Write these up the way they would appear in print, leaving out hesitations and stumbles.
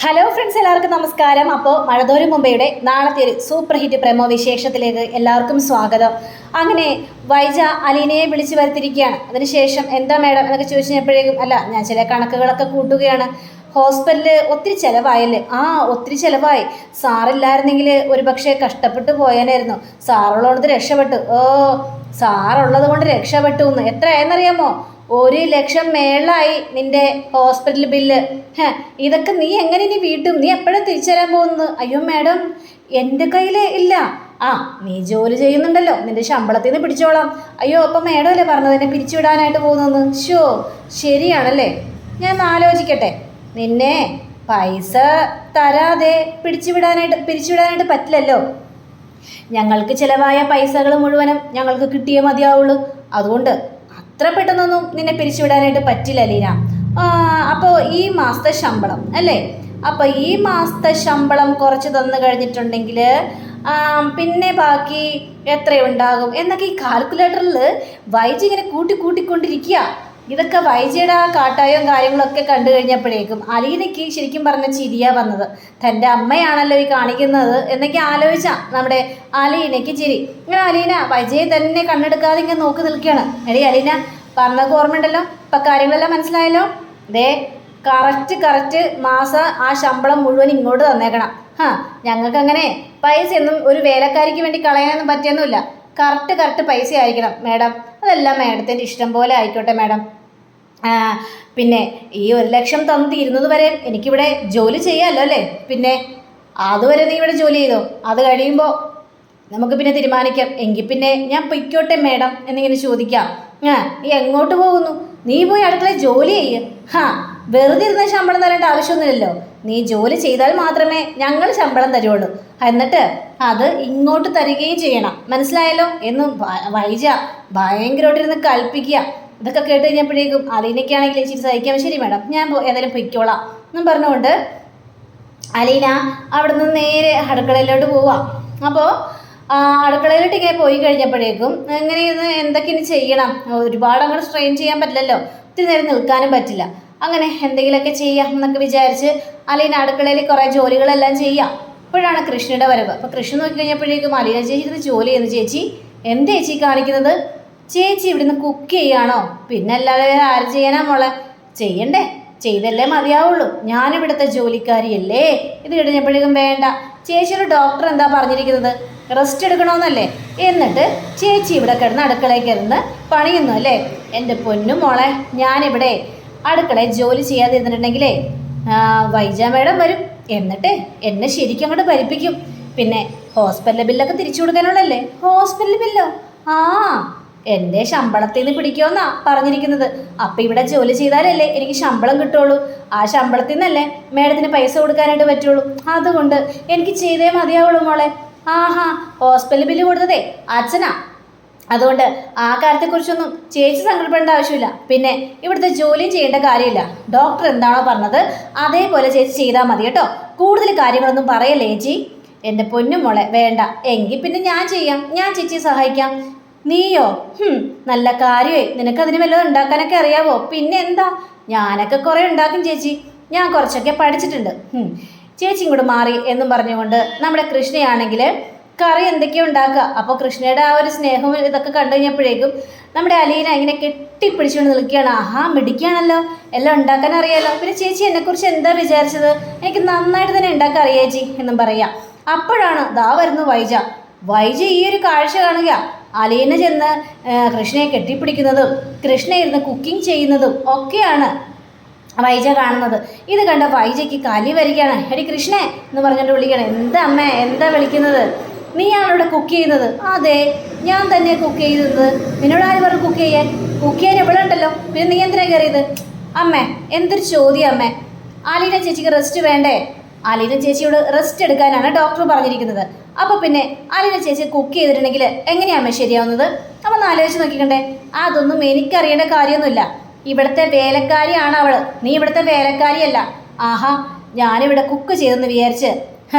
Hello friends, എല്ലാവർക്കും നമസ്കാരം. അപ്പോൾ മഴതോരും മുംബൈയുടെ നാളത്തെ ഒരു സൂപ്പർ ഹിറ്റ് പ്രമോ വിശേഷത്തിലേക്ക് എല്ലാവർക്കും സ്വാഗതം. അങ്ങനെ വൈജ അലീനയെ വിളിച്ചു വരുത്തിയിരിക്കുകയാണ്. അതിനുശേഷം എന്താ മേഡം എന്നൊക്കെ ചോദിച്ചപ്പോഴേക്കും അല്ല, ഞാൻ ചില കണക്കുകളൊക്കെ കൂട്ടുകയാണ്. ഹോസ്പിറ്റലിൽ ഒത്തിരി ചിലവായല്ലേ? ഒത്തിരി ചിലവായി. സാറില്ലായിരുന്നെങ്കിൽ ഒരു പക്ഷേ കഷ്ടപ്പെട്ടു പോയാനായിരുന്നു. സാറുള്ളത് രക്ഷപ്പെട്ടു. സാറുള്ളത് കൊണ്ട് രക്ഷപ്പെട്ടു എന്ന് എത്രയായെന്നറിയാമോ? 1,00,000 മേളായി നിന്റെ ഹോസ്പിറ്റൽ ബില്ല്. ഇതൊക്കെ നീ എങ്ങനെ ഇനി വീട്ടും? നീ എപ്പോഴും തിരിച്ചു തരാൻ പോകുന്നത്? അയ്യോ മാഡം, എൻ്റെ കയ്യിൽ ഇല്ല. നീ ജോലി ചെയ്യുന്നുണ്ടല്ലോ, നിന്റെ ശമ്പളത്തിൽ നിന്ന് പിടിച്ചോളാം. അയ്യോ, അപ്പം മേഡം അല്ലേ പറഞ്ഞത് എന്നെ പിരിച്ചുവിടാനായിട്ട് പോകുന്നത്? ശരിയാണല്ലേ, ഞാൻ ആലോചിക്കട്ടെ. നിന്നെ പൈസ തരാതെ പിരിച്ചുവിടാനായിട്ട് പറ്റില്ലല്ലോ. ഞങ്ങൾക്ക് ചിലവായ പൈസകൾ മുഴുവനും ഞങ്ങൾക്ക് കിട്ടിയേ മതിയാവുള്ളൂ. അതുകൊണ്ട് അത്ര പെട്ടെന്നൊന്നും നിന്നെ പിരിച്ചുവിടാനായിട്ട് പറ്റില്ല ലീന. അപ്പോൾ ഈ മാസത്തെ ശമ്പളം അല്ലേ? അപ്പോൾ ഈ മാസത്തെ ശമ്പളം കുറച്ച് തന്നു കഴിഞ്ഞിട്ടുണ്ടെങ്കിൽ പിന്നെ ബാക്കി എത്രയുണ്ടാകും എന്നൊക്കെ ഈ കാൽക്കുലേറ്ററിൽ വൈജി ഇങ്ങനെ കൂട്ടിക്കൊണ്ടിരിക്കുക. ഇതൊക്കെ വൈജിയുടെ കാട്ടായവും കാര്യങ്ങളൊക്കെ കണ്ടു കഴിഞ്ഞപ്പോഴേക്കും അലീനയ്ക്ക് ശരിക്കും പറഞ്ഞ ചിരിയാ വന്നത്. തൻ്റെ അമ്മയാണല്ലോ ഈ കാണിക്കുന്നത് എന്നൊക്കെ ആലോചിച്ചാ നമ്മുടെ അലീനയ്ക്ക് ചിരി. ഇങ്ങനെ അലീന വൈജയെ തന്നെ കണ്ണെടുക്കാതെ ഇങ്ങനെ നോക്കി നിൽക്കുകയാണ്. എടീ അലീന, പറഞ്ഞൊക്കെ ഓർമ്മയുണ്ടല്ലോ? ഇപ്പം കാര്യങ്ങളെല്ലാം മനസ്സിലായല്ലോ? കറക്റ്റ് മാസം ആ ശമ്പളം മുഴുവൻ ഇങ്ങോട്ട് തന്നേക്കണം. ഞങ്ങൾക്കങ്ങനെ പൈസ ഒന്നും ഒരു വേലക്കാരിക്ക് വേണ്ടി കളയാനൊന്നും പറ്റിയൊന്നുമില്ല. കറക്റ്റ് പൈസ ആയിരിക്കണം മാഡം. അതെല്ലാം മാഡത്തിൻ്റെ ഇഷ്ടം പോലെ ആയിക്കോട്ടെ മാഡം. പിന്നെ ഈ 1,00,000 തന്നു തീരുന്നത് വരെ എനിക്കിവിടെ ജോലി ചെയ്യാമല്ലോ അല്ലേ? പിന്നെ അതുവരെ നീ ഇവിടെ ജോലി ചെയ്തോ. അത് കഴിയുമ്പോൾ നമുക്ക് പിന്നെ തീരുമാനിക്കാം. എങ്കിൽ പിന്നെ ഞാൻ പൊയ്ക്കോട്ടെ മാഡം എന്നിങ്ങനെ ചോദിക്കാം. നീ എങ്ങോട്ട് പോകുന്നു? നീ പോയി അടുക്കളയിൽ ജോലി ചെയ്യുക. വെറുതെ ഇരുന്ന ശമ്പളം തരേണ്ട ആവശ്യമൊന്നുമില്ലല്ലോ. നീ ജോലി ചെയ്താൽ മാത്രമേ ഞങ്ങൾ ശമ്പളം തരുള്ളൂ. എന്നിട്ട് അത് ഇങ്ങോട്ട് തരികയും ചെയ്യണം. മനസ്സിലായല്ലോ എന്ന് വൈജ ഭയങ്കരമായിട്ടിരുന്ന് കൽപ്പിക്കുക. ഇതൊക്കെ കേട്ട് കഴിഞ്ഞപ്പോഴേക്കും അലീനയ്ക്കാണെങ്കിൽ ഇച്ചിരി സഹിക്കാം. ശരി മാഡം, ഞാൻ ഏതായാലും പൊയ്ക്കോളാം എന്നും പറഞ്ഞുകൊണ്ട് അലീന അവിടെ നിന്ന് നേരെ അടുക്കളയിലോട്ട് പോവാം. അപ്പോൾ അടുക്കളയിലോട്ട് ഇങ്ങനെ പോയി കഴിഞ്ഞപ്പോഴേക്കും ഇങ്ങനെ എന്തൊക്കെ ഇനി ചെയ്യണം? ഒരുപാട് അങ്ങനെ സ്ട്രെയിൻ ചെയ്യാൻ പറ്റില്ലല്ലോ, ഒത്തിരി നേരം നിൽക്കാനും പറ്റില്ല. അങ്ങനെ എന്തെങ്കിലുമൊക്കെ ചെയ്യാം എന്നൊക്കെ വിചാരിച്ച് അലീന അടുക്കളയിൽ കുറേ ജോലികളെല്ലാം ചെയ്യാം. അപ്പോഴാണ് കൃഷ്ണയുടെ വരവ്. അപ്പോൾ കൃഷ്ണ നോക്കി കഴിഞ്ഞപ്പോഴേക്കും അലീന ചേച്ചി ഇരുന്ന് ജോലി ചെയ്യുന്നു. ചേച്ചി എന്താ ചേച്ചി കാണിക്കുന്നത്? ചേച്ചി ഇവിടുന്ന് കുക്ക് ചെയ്യാണോ? പിന്നെ അല്ലാതെ വേറെ ആര് ചെയ്യാനാ മോളെ? ചെയ്യണ്ടേ, ചെയ്തല്ലേ മതിയാവുള്ളൂ. ഞാനിവിടുത്തെ ജോലിക്കാരിയല്ലേ. ഇത് കഴിഞ്ഞപ്പോഴേക്കും വേണ്ട, ചേച്ചിയുടെ ഡോക്ടർ എന്താ പറഞ്ഞിരിക്കുന്നത്? റെസ്റ്റ് എടുക്കണമെന്നല്ലേ? എന്നിട്ട് ചേച്ചി ഇവിടെ കിടന്ന് അടുക്കളയിൽ കിടന്ന് പണിയുന്നു അല്ലേ? എൻ്റെ പൊന്നു മോളെ, ഞാനിവിടെ അടുക്കളയിൽ ജോലി ചെയ്യാതിരുന്നിട്ടുണ്ടെങ്കിലേ വൈജ മേഡം വരും. എന്നിട്ട് എന്നെ ശരിക്കും അങ്ങോട്ട് ഭരിപ്പിക്കും. പിന്നെ ഹോസ്പിറ്റൽ ബില്ലൊക്കെ തിരിച്ചു കൊടുക്കാനുള്ളല്ലേ? ഹോസ്പിറ്റൽ ബില്ലോ? എൻ്റെ ശമ്പളത്തിൽ നിന്ന് പിടിക്കുമെന്നാ പറഞ്ഞിരിക്കുന്നത്. അപ്പം ഇവിടെ ജോലി ചെയ്താലല്ലേ എനിക്ക് ശമ്പളം കിട്ടുള്ളൂ. ആ ശമ്പളത്തിൽ നിന്നല്ലേ മേഡത്തിന് പൈസ കൊടുക്കാനായിട്ട് പറ്റുള്ളൂ. അതുകൊണ്ട് എനിക്ക് ചെയ്തേ മതിയാവുള്ളൂ മോളെ. ഹോസ്പിറ്റൽ ബില്ല് കൊടുത്തതേ അച്ഛനാ. അതുകൊണ്ട് ആ കാര്യത്തെക്കുറിച്ചൊന്നും ചേച്ചി സങ്കല്പപ്പെടേണ്ട ആവശ്യമില്ല. പിന്നെ ഇവിടുത്തെ ജോലിയും ചെയ്യേണ്ട കാര്യമില്ല. ഡോക്ടർ എന്താണോ പറഞ്ഞത് അതേപോലെ ചേച്ചി ചെയ്താൽ മതി കേട്ടോ. കൂടുതൽ കാര്യങ്ങളൊന്നും പറയല്ലേ ചേച്ചി. എൻ്റെ പൊന്നു മോളെ വേണ്ട. എങ്കിൽ പിന്നെ ഞാൻ ചെയ്യാം, ഞാൻ ചേച്ചിയെ സഹായിക്കാം. നീയോ? നല്ല കാര്യമായി. നിനക്കതിന് വല്ലതും ഉണ്ടാക്കാനൊക്കെ അറിയാവോ? പിന്നെ എന്താ, ഞാനൊക്കെ കുറേ ഉണ്ടാക്കും ചേച്ചി. ഞാൻ കുറച്ചൊക്കെ പഠിച്ചിട്ടുണ്ട്. ചേച്ചി ഇങ്ങോട്ട് മാറി എന്നും പറഞ്ഞുകൊണ്ട് നമ്മുടെ കൃഷ്ണയാണെങ്കിൽ കറി എന്തൊക്കെയോ ഉണ്ടാക്കുക. അപ്പോൾ കൃഷ്ണയുടെ ആ ഒരു സ്നേഹവും ഇതൊക്കെ കണ്ടു കഴിഞ്ഞപ്പോഴേക്കും നമ്മുടെ അലീന ഇങ്ങനെ കെട്ടിപ്പിടിച്ചുകൊണ്ട് നിൽക്കുകയാണ്. മിടിക്കുകയാണല്ലോ, എല്ലാം ഉണ്ടാക്കാൻ അറിയാമല്ലോ. പിന്നെ ചേച്ചി എന്നെക്കുറിച്ച് എന്താ വിചാരിച്ചത്? എനിക്ക് നന്നായിട്ട് തന്നെ ഉണ്ടാക്കാൻ അറിയാം ചേച്ചി എന്നും പറയാം. അപ്പോഴാണ് ദാ വരുന്നു വൈജ ഈ ഒരു കാഴ്ച കാണുക. അലീന ചെന്ന് കൃഷ്ണയെ കെട്ടിപ്പിടിക്കുന്നതും കൃഷ്ണ ഇരുന്ന് കുക്കിംഗ് ചെയ്യുന്നതും ഒക്കെയാണ് വൈജ കാണുന്നത്. ഇത് കണ്ട വൈജയ്ക്ക് കലി വരികയാണ്. എടി കൃഷ്ണേ എന്ന് പറഞ്ഞിട്ട് വിളിക്കണം. എന്താ അമ്മേ, എന്താ വിളിക്കുന്നത്? നീയാണോ ഇവിടെ കുക്ക് ചെയ്യുന്നത്? അതെ, ഞാൻ തന്നെ കുക്ക് ചെയ്തത്. നിന്നോട് ആര് പറഞ്ഞു കുക്ക് ചെയ്യാൻ ഇവിടെ ഉണ്ടല്ലോ, പിന്നെ നീ എന്തിനാ കയറിയത്? അമ്മേ, എന്തൊരു ചോദ്യം അമ്മേ. അലീന ചേച്ചിക്ക് റെസ്റ്റ് വേണ്ടേ? അലീന ചേച്ചിയോട് റെസ്റ്റ് എടുക്കാനാണ് ഡോക്ടർ പറഞ്ഞിരിക്കുന്നത്. അപ്പോൾ പിന്നെ അലീന ചേച്ചി കുക്ക് ചെയ്തിട്ടുണ്ടെങ്കിൽ എങ്ങനെയാ ശരിയാവുന്നത്? അപ്പം ഒന്ന് ആലോചിച്ച് നോക്കിക്കണ്ടേ. അതൊന്നും എനിക്കറിയേണ്ട കാര്യമൊന്നുമില്ല. ഇവിടുത്തെ വേലക്കാരിയാണ് അവൾ, നീ ഇവിടുത്തെ വേലക്കാരിയല്ല. ഞാനിവിടെ കുക്ക് ചെയ്തെന്ന് വിചാരിച്ച്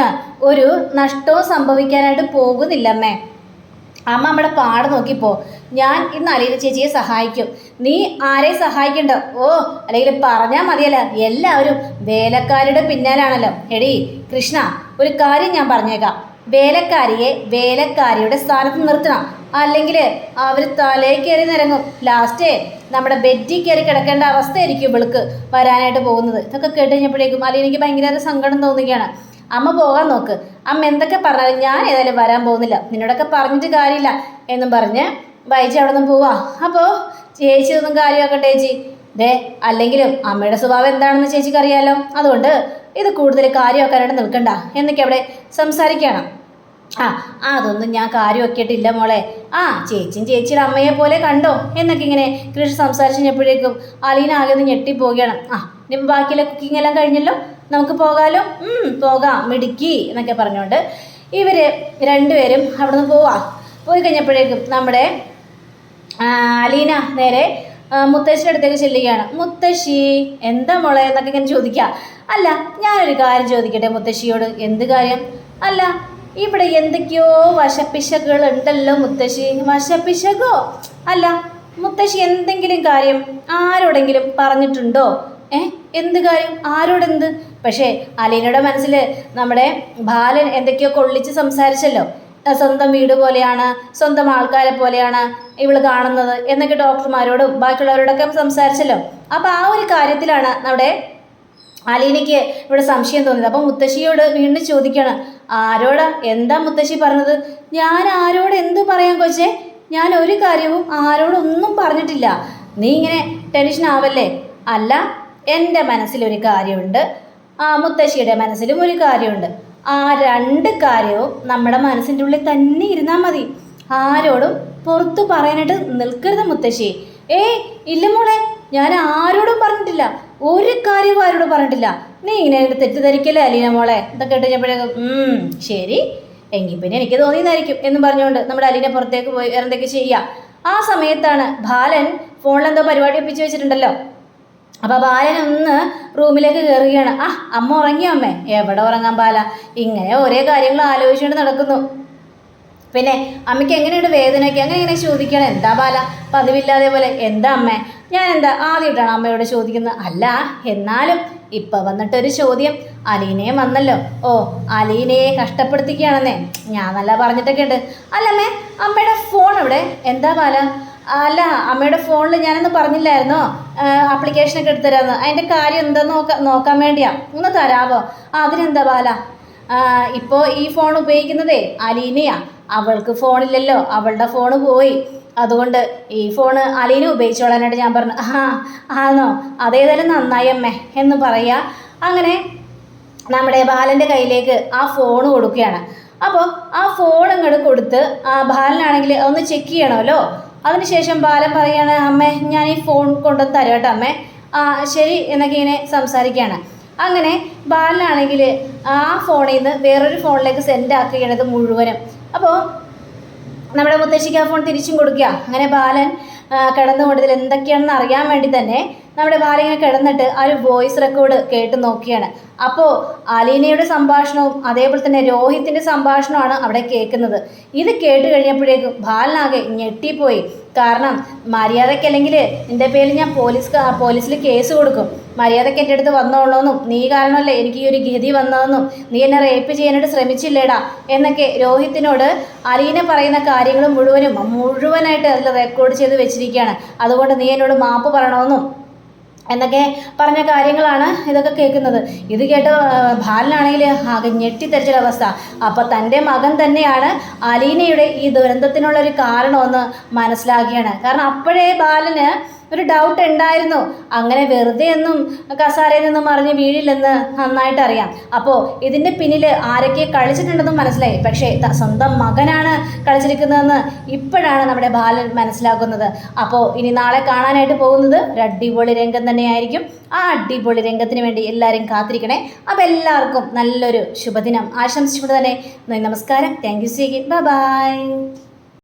ഒരു നഷ്ടവും സംഭവിക്കാനായിട്ട് പോകുന്നില്ലമ്മേ. അമ്മ നമ്മുടെ പാട് നോക്കിപ്പോ. ഞാൻ ഇന്ന് അലീന ചേച്ചിയെ സഹായിക്കും. നീ ആരെ സഹായിക്കണ്ട. ഓ, അല്ലെങ്കിൽ പറഞ്ഞാൽ മതിയല്ല, എല്ലാവരും വേലക്കാരുടെ പിന്നാലാണല്ലോ. എടീ കൃഷ്ണ, ഒരു കാര്യം ഞാൻ പറഞ്ഞേക്കാം. വേലക്കാരിയെ വേലക്കാരിയുടെ സ്ഥാനത്ത് നിർത്തണം, അല്ലെങ്കിൽ അവർ തലേ കയറി നിരങ്ങും. ലാസ്റ്റേ നമ്മുടെ ബെഡ്ഡിൽ കയറി കിടക്കേണ്ട അവസ്ഥയായിരിക്കും ഇവൾക്ക് വരാനായിട്ട് പോകുന്നത്. ഇതൊക്കെ കേട്ട് കഴിഞ്ഞപ്പോഴേക്കും അലീനയ്ക്ക് ഭയങ്കര സങ്കടം തോന്നുകയാണ്. അമ്മ പോകാൻ നോക്ക്. അമ്മ എന്തൊക്കെ പറഞ്ഞാലും ഞാൻ ഏതായാലും വരാൻ പോകുന്നില്ല, നിന്നോടൊക്കെ പറഞ്ഞിട്ട് കാര്യമില്ല എന്നും പറഞ്ഞ് വൈജി അവിടെ നിന്ന് പോവാ. അപ്പോൾ ചേച്ചി ഒന്നും കാര്യമാക്കട്ടെ ചേച്ചി. ദേ, അല്ലെങ്കിലും അമ്മയുടെ സ്വഭാവം എന്താണെന്ന് ചേച്ചിക്ക് അറിയാലോ, അതുകൊണ്ട് ഇത് കൂടുതൽ കാര്യമാക്കാനായിട്ട് നിൽക്കണ്ട എന്നൊക്കെ അവിടെ സംസാരിക്കണം. അതൊന്നും ഞാൻ കാര്യമൊക്കെയിട്ടില്ല മോളെ. ചേച്ചിയും ചേച്ചിയുടെ അമ്മയെ പോലെ കണ്ടോ എന്നൊക്കെ ഇങ്ങനെ കൃഷി സംസാരിച്ച് കഴിഞ്ഞപ്പോഴേക്കും അലീന ആകെ ഒന്ന് ഞെട്ടിപ്പോവുകയാണ്. ഇനി ബാക്കിയുള്ള കുക്കിംഗ് എല്ലാം കഴിഞ്ഞല്ലോ, നമുക്ക് പോകാലോ. പോകാം മിടുക്കി എന്നൊക്കെ പറഞ്ഞുകൊണ്ട് ഇവർ രണ്ടുപേരും അവിടെ നിന്ന് പോയി കഴിഞ്ഞപ്പോഴേക്കും നമ്മുടെ അലീന നേരെ മുത്തശ്ശിയുടെ അടുത്തേക്ക് ചെല്ലുകയാണ്. മുത്തശ്ശി എന്താ മോളെ എന്നൊക്കെ ഇങ്ങനെ ചോദിക്കുക. അല്ല, ഞാനൊരു കാര്യം ചോദിക്കട്ടെ മുത്തശ്ശിയോട്. എന്ത് കാര്യം? അല്ല, ഇവിടെ എന്തൊക്കെയോ വശപ്പിശകുകൾ ഉണ്ടല്ലോ മുത്തശ്ശി. വശപ്പിശകോ? അല്ല മുത്തശ്ശി, എന്തെങ്കിലും കാര്യം ആരോടെങ്കിലും പറഞ്ഞിട്ടുണ്ടോ? എന്ത് കാര്യം? ആരോടെന്ത്? പക്ഷേ അലീനയുടെ മനസ്സിൽ നമ്മുടെ ബാലൻ എന്തൊക്കെയോ കൊള്ളിച്ച് സംസാരിച്ചല്ലോ. സ്വന്തം വീട് പോലെയാണ്, സ്വന്തം ആൾക്കാരെ പോലെയാണ് ഇവള് കാണുന്നത് എന്നൊക്കെ ഡോക്ടർമാരോടും ബാക്കിയുള്ളവരോടൊക്കെ സംസാരിച്ചല്ലോ. അപ്പോൾ ആ ഒരു കാര്യത്തിലാണ് നമ്മുടെ അലീനയ്ക്ക് ഇവിടെ സംശയം തോന്നിയത്. അപ്പം മുത്തശ്ശിയോട് വീണ്ടും ചോദിക്കണം, ആരോടാ? എന്താ മുത്തശ്ശി പറഞ്ഞത്? ഞാൻ ആരോട് എന്തു പറയാൻ കൊച്ചേ? ഞാൻ ഒരു കാര്യവും ആരോടൊന്നും പറഞ്ഞിട്ടില്ല. നീ ഇങ്ങനെ ടെൻഷൻ ആവല്ലേ. അല്ല, എൻ്റെ മനസ്സിലൊരു കാര്യമുണ്ട്, മുത്തശ്ശിയുടെ മനസ്സിലും ഒരു കാര്യമുണ്ട്. ആ രണ്ട് കാര്യവും നമ്മുടെ മനസ്സിൻ്റെ ഉള്ളിൽ തന്നെ ഇരുന്നാൽ മതി. ആരോടും പുറത്തു പറയാനായിട്ട് നിൽക്കരുത് മുത്തശ്ശി. ഇല്ല മോളെ, ഞാൻ ആരോടും പറഞ്ഞിട്ടില്ല, ഒരു കാര്യവും ആരോടും പറഞ്ഞിട്ടില്ല. നീ ഇങ്ങനെ തെറ്റിദ്ധരിക്കല്ലേ അലീന മോളെ. ഇതൊക്കെ ഇട്ട് കഴിഞ്ഞപ്പോഴേക്കും ശരി, എങ്കിൽ പിന്നെ എനിക്ക് തോന്നിയതായിരിക്കും എന്ന് പറഞ്ഞുകൊണ്ട് നമ്മുടെ അലീന പുറത്തേക്ക് പോയി എന്തൊക്കെ ചെയ്യുക. ആ സമയത്താണ് ബാലൻ ഫോണിലെന്തോ പരിപാടി ഒപ്പിച്ച് വെച്ചിട്ടുണ്ടല്ലോ. അപ്പോൾ ബാലൻ ഒന്ന് റൂമിലേക്ക് കയറുകയാണ്. അമ്മ ഉറങ്ങിയോ അമ്മേ? എവിടെ ഉറങ്ങാൻ ബാല, ഇങ്ങനെ ഓരോ കാര്യങ്ങൾ ആലോചിച്ചുകൊണ്ട് നടക്കുന്നു. പിന്നെ അമ്മയ്ക്ക് എങ്ങനെയുണ്ട് വേദനയ്ക്ക് അങ്ങനെ ചോദിക്കണം. എന്താ ബാല പതിവില്ലാതെ പോലെ? എന്താ അമ്മേ? ഞാൻ എന്താ ആദ്യമായിട്ടാണ് അമ്മയോട് ചോദിക്കുന്നത്? അല്ല, എന്നാലും ഇപ്പം വന്നിട്ടൊരു ചോദ്യം. അലീനയെ വന്നല്ലോ. അലീനയെ കഷ്ടപ്പെടുത്തിക്കുകയാണെന്നേ ഞാൻ നല്ല പറഞ്ഞിട്ടൊക്കെ ഉണ്ട്. അല്ലമ്മേ, അമ്മയുടെ ഫോൺ എവിടെ? എന്താ ബാല? അല്ല, അമ്മയുടെ ഫോണിൽ ഞാനൊന്ന് പറഞ്ഞില്ലായിരുന്നോ ആപ്ലിക്കേഷനൊക്കെ എടുത്തു തരാമെന്ന്? അതിൻ്റെ കാര്യം എന്താന്ന് നോക്കാൻ വേണ്ടിയാ. ഒന്ന് തരാമോ? അതിനെന്താ ബാല? ഇപ്പോൾ ഈ ഫോൺ ഉപയോഗിക്കുന്നതേ അലീനയാ. അവൾക്ക് ഫോണില്ലല്ലോ, അവളുടെ ഫോണ് പോയി. അതുകൊണ്ട് ഈ ഫോണ് അലീന ഉപയോഗിച്ചോളാനായിട്ട് ഞാൻ പറഞ്ഞു. ആണോ? അതേതായാലും നന്നായി അമ്മേ എന്ന് പറയുക. അങ്ങനെ നമ്മുടെ ബാലൻ്റെ കയ്യിലേക്ക് ആ ഫോൺ കൊടുക്കുകയാണ്. അപ്പോൾ ആ ഫോൺ ഇങ്ങോട്ട് കൊടുത്ത് ബാലനാണെങ്കിൽ ഒന്ന് ചെക്ക് ചെയ്യണമല്ലോ. അതിനുശേഷം ബാലൻ പറയുകയാണ്, അമ്മേ ഞാൻ ഈ ഫോൺ കൊണ്ടുവന്ന് തരാം കേട്ടോ അമ്മേ. ശരി എന്നൊക്കെ ഇങ്ങനെ സംസാരിക്കുകയാണ്. അങ്ങനെ ബാലനാണെങ്കിൽ ആ ഫോണിൽ നിന്ന് വേറൊരു ഫോണിലേക്ക് സെൻഡ് ആക്കുകയാണത് മുഴുവനും. അപ്പോൾ നമ്മുടെ മുത്തശ്ശിക്ക് ആ ഫോൺ തിരിച്ചും കൊടുക്കുക. അങ്ങനെ ബാലൻ കിടന്നുകൊണ്ട് ഇതിൽ എന്തൊക്കെയാണെന്ന് അറിയാൻ വേണ്ടി തന്നെ നമ്മുടെ ബാലൻ ഇങ്ങനെ കിടന്നിട്ട് ആ ഒരു വോയിസ് റെക്കോർഡ് കേട്ട് നോക്കിയാണ്. അപ്പോൾ അലീനയുടെ സംഭാഷണവും അതേപോലെ തന്നെ രോഹിത്തിൻ്റെ സംഭാഷണമാണ് അവിടെ കേൾക്കുന്നത്. ഇത് കേട്ട് കഴിഞ്ഞപ്പോഴേക്കും ബാലനാകെ ഞെട്ടിപ്പോയി. കാരണം മര്യാദയ്ക്കല്ലെങ്കിൽ നിൻ്റെ പേരിൽ ഞാൻ പോലീസിൽ കേസ് കൊടുക്കും, മര്യാദയ്ക്ക് എൻ്റെ അടുത്ത് വന്നോളൂന്നും, നീ കാരണമല്ലേ എനിക്ക് ഈ ഒരു ഗതി വന്നതെന്നും, നീ എന്നെ റേപ്പ് ചെയ്യാനായിട്ട് ശ്രമിച്ചില്ലേടാ എന്നൊക്കെ രോഹിത്തിനോട് അലീന പറയുന്ന കാര്യങ്ങൾ മുഴുവനായിട്ട് അതിൽ റെക്കോർഡ് ചെയ്ത് വെച്ചിരിക്കുകയാണ്. അതുകൊണ്ട് നീ എന്നോട് മാപ്പ് പറയണമെന്നും എന്നൊക്കെ പറഞ്ഞ കാര്യങ്ങളാണ് ഇതൊക്കെ കേൾക്കുന്നത്. ഇത് കേട്ട് ബാലനാണെങ്കിൽ ആകെ ഞെട്ടിത്തെറിച്ചൊരവസ്ഥ. അപ്പോൾ തൻ്റെ മകൻ തന്നെയാണ് അലീനയുടെ ഈ ദുരന്തത്തിനുള്ളൊരു കാരണമെന്ന് മനസ്സിലാക്കുകയാണ്. കാരണം അപ്പോഴേ ബാലന് ഒരു ഡൗട്ട് ഉണ്ടായിരുന്നു, അങ്ങനെ വെറുതെ ഒന്നും കസാരയിൽ നിന്നും മറിഞ്ഞ് വീഴില്ലെന്ന് നന്നായിട്ട് അറിയാം. അപ്പോൾ ഇതിൻ്റെ പിന്നിൽ ആരൊക്കെ കളിച്ചിട്ടുണ്ടെന്നും മനസ്സിലായി. പക്ഷേ സ്വന്തം മകനാണ് കളിച്ചിരിക്കുന്നതെന്ന് ഇപ്പോഴാണ് നമ്മുടെ ബാലൻ മനസ്സിലാക്കുന്നത്. അപ്പോൾ ഇനി നാളെ കാണാനായിട്ട് പോകുന്നത് ഒരു അടിപൊളി രംഗം തന്നെയായിരിക്കും. ആ അടിപൊളി രംഗത്തിന് വേണ്ടി എല്ലാവരും കാത്തിരിക്കണേ. അപ്പോൾ എല്ലാവർക്കും നല്ലൊരു ശുഭദിനം ആശംസിച്ചുകൊണ്ട് തന്നെ നമസ്കാരം. Thank you. Bye bye.